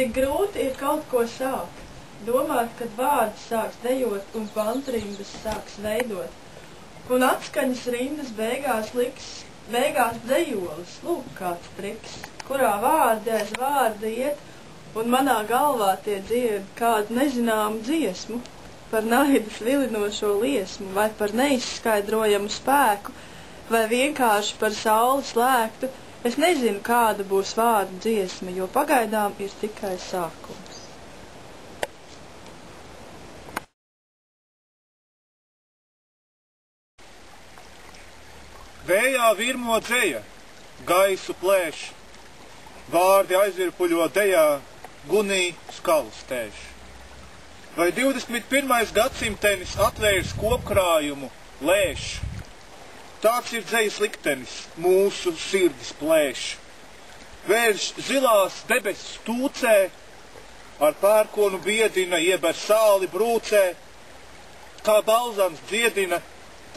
Cik grūti ir kaut ko sākt, domāt, kad vārdi sāks dejot un pantrindas sāks veidot, un atskaņas rindas beigās dejolis, lūk kāds triks, kurā vārdi aiz vārda iet, un manā galvā tie dzied kādu nezināmu dziesmu, par naidas vilinošo liesmu, vai par neizskaidrojamu spēku, vai vienkārši par saules lēktu. Es nezinu, kāda būs vārdu dziesma, jo pagaidām ir tikai sākums. Vējā virmo dzeja, gaisu plēš, vārdi aizvirpuļo dejā, gunī skalu stēž. Vai 21. gadsimtenis atvērs kopkrājumu, lēš? Tāds ir dzejas liktenis, mūsu sirdis plēš. Vērš zilās debesis tūcē, ar pērkonu biedina, jeb ar sāli brūcē, kā balzams dziedina,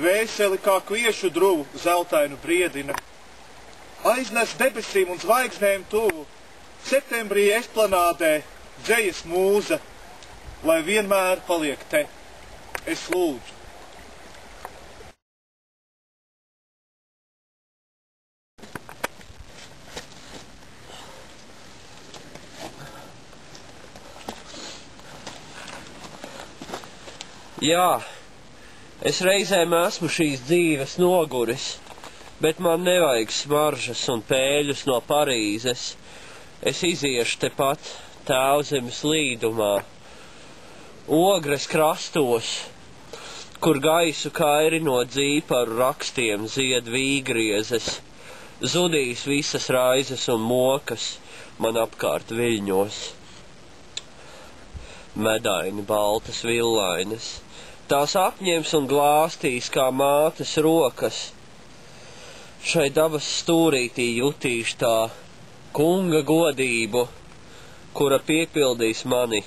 dvēseli kā kviešu druvu zeltainu briedina. Aiznes debesīm un zvaigznēm tuvu, septembrī esplanādē dzejas mūza, lai vienmēr paliek te, es lūdzu. Jā, es reizēm esmu šīs dzīves noguris, bet man nevajag smaržas un pēļus no Parīzes. Es iziešu tepat Tēvzemes līdumā, Ogres krastos, kur gaisu kairino dzīparu rakstiem zied vīgriezes, zudīs visas raizes un mokas man apkārt viļņos. Medaini baltas villainas, tās apņems un glāstīs kā mātes rokas. Šai dabas stūrītī jutīšu tā kunga godību, kura piepildīs mani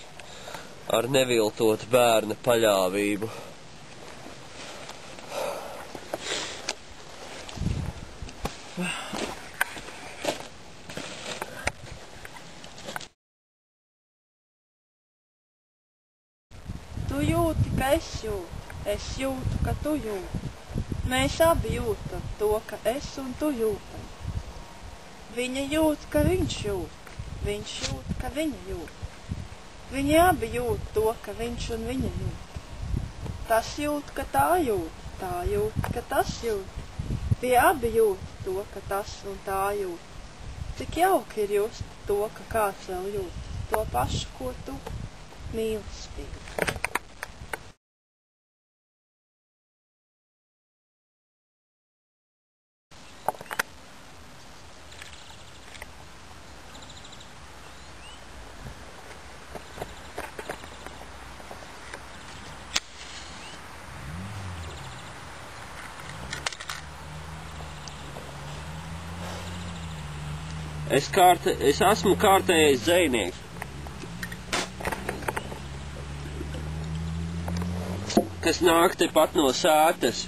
ar neviltot bērna paļāvību. Tu jūti, ka es jūtu, ka tu jūti. Mēs abi jūtam to, ka es un tu jūtam. Viņa jūt, ka viņš jūt, ka viņa jūt. Viņi abi jūt to, ka viņš un viņa jūt. Tas jūt, ka tā jūt, ka tas jūt. Tie abi jūt to, ka tas un tā jūt. Cik jauki ir just to, ka kāds vēl jūt. To pašu, ko tu mīlestīgi. Es esmu kārtējais dzejnieks, kas nāk tepat no sētas,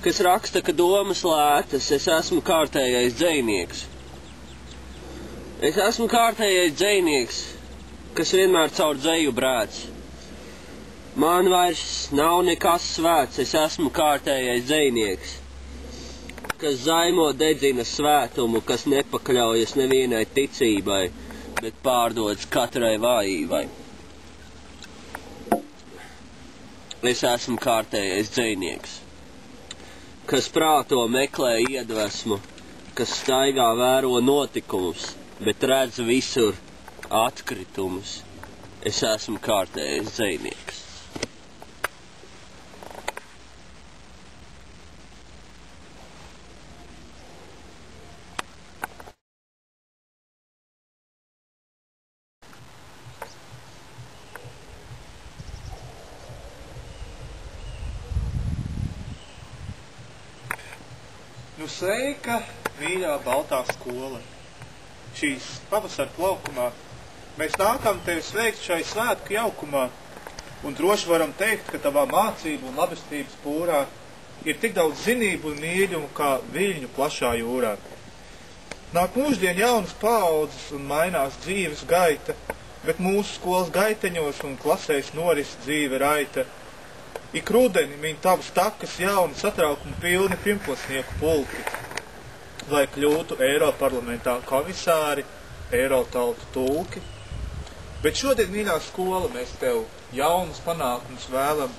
kas raksta, ka domas lētas. Es esmu kārtējais dzejnieks. Es esmu kārtējais dzejnieks, kas vienmēr caur dzeju brēc. Man vairs nav nekas svēts, es esmu kārtējais dzejnieks, kas zaimo dedzina svētumu, kas nepakļaujas nevienai ticībai, bet pārdodas katrai vājībai. Es esmu kārtējais dzejnieks, kas prāto meklē iedvesmu, kas staigā vēro notikumus, bet redz visur atkritumus. Es esmu kārtējais dzejnieks. Nu sveika, mīļā baltā skola. Šīs pavasara plaukumā mēs nākam tevi sveikt šai svētku jaukumā un droši varam teikt, ka tavā mācību un labestības pūrā ir tik daudz zinību un mīļumu kā viļņu plašā jūrā. Nāk mūsdien jaunas paaudzes un mainās dzīves gaita, bet mūsu skolas gaiteņos un klasēs noris dzīve raita. Ik rudeni min tavas takas jauni satraukumu pilni pirmklasnieku pulki, lai kļūtu Eiroparlamentā komisāri, Eirotautu tulki. Bet šodien, mīļā skola, mēs tev jaunus panākumus vēlam,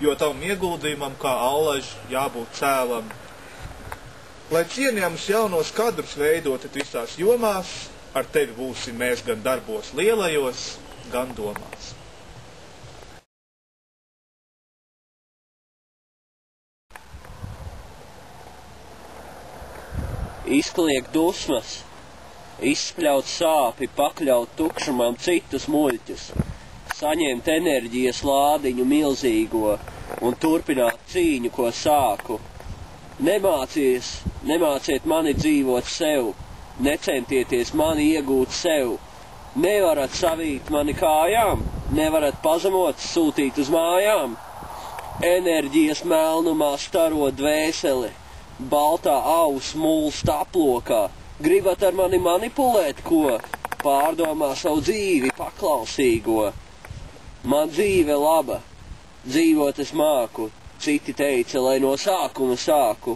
jo tavam ieguldījumam kā allaž jābūt cēlam. Lai cienījamus jaunos kadrus veidotat visās jomās, ar tevi būsim mēs gan darbos lielajos, gan domās. Izkliegt dusmas, izspļaut sāpi, pakļaut tukšumam citus muļķus, saņemt enerģijas lādiņu milzīgo un turpināt cīņu, ko sāku. Nemāciet mani dzīvot sev, necentieties mani iegūt sev. Nevarat savīt mani kājām, nevarat pazemot, sūtīt uz mājām. Enerģijas melnumā staro dvēseli, baltā aus mulst aplokā. Gribat ar mani manipulēt, ko? Pārdomā savu dzīvi paklausīgo. Man dzīve laba, dzīvot es māku. Citi teica, lai no sākuma sāku,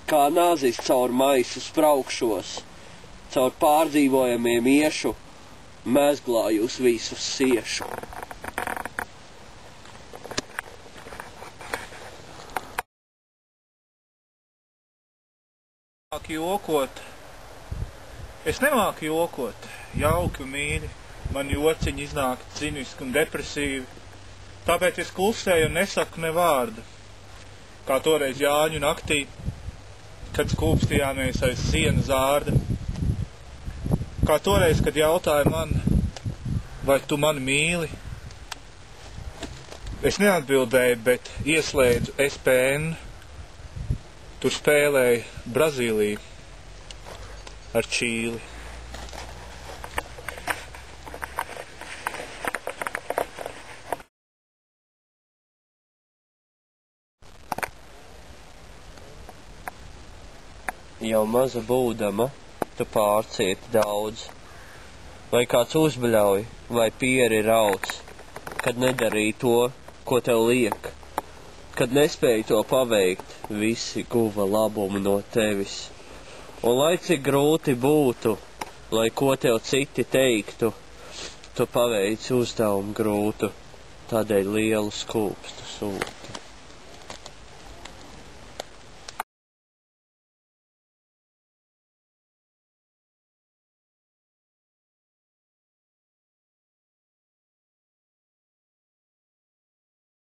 kā nazis caur maisu spraukšos, caur pārdzīvojamiem iešu, mezglā jūs visus siešu. Es nemāku jokot, jauki un mīļi, man jociņi iznāk ciniski un depresīvi, tāpēc es klusēju un nesaku ne vārdu. Kā toreiz Jāņu naktī, kad skūpstījāmies aiz siena zārda. Kā toreiz, kad jautāja man, vai tu mani mīli? Es neatbildēju, bet ieslēdzu SPN. Tur spēlēja Brazīliju ar Čīli. Jau maza būdama, tu pārcieti daudz, vai kāds uzbļauj, vai pieri rauc, kad nedarīji to, ko tev liek, kad nespēji to paveikt, visi guva labumu no tevis. Un lai cik grūti būtu, lai ko tev citi teiktu, tu paveici uzdevumu grūtu, tādēļ lielu skūpstu sūti.